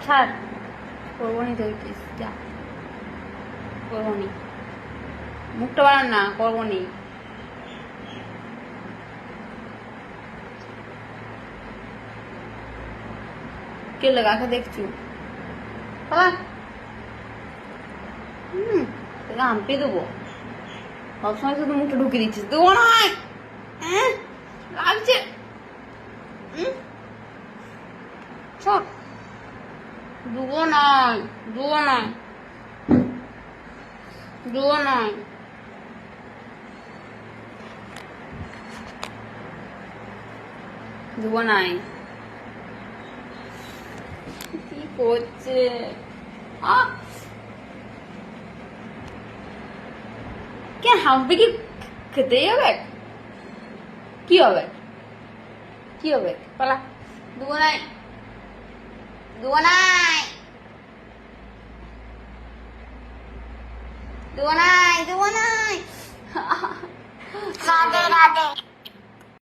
ছাড়, করবো নি তো কিস, যা করবো নি, মুখটা বাড়ান না, করবো নি। কে লাগাকে দেখছু পালা। তোকে আম্পে দেবো, সবসময় শুধু মুখটা ঢুকিয়ে দিচ্ছিস। দেবো নয়, হ্যাঁ লাগছে। চল, দেবো নয়, দেবো নয়, দেবো নয়। দেবো নাই, কি করছে? কে হাম্পি কি খেতেই হবে? কি হবে, কি হবে? পালা, দেবো নাই, দেবো নাই, দেবো নাই, দেবো নাই। রাধে রাধে।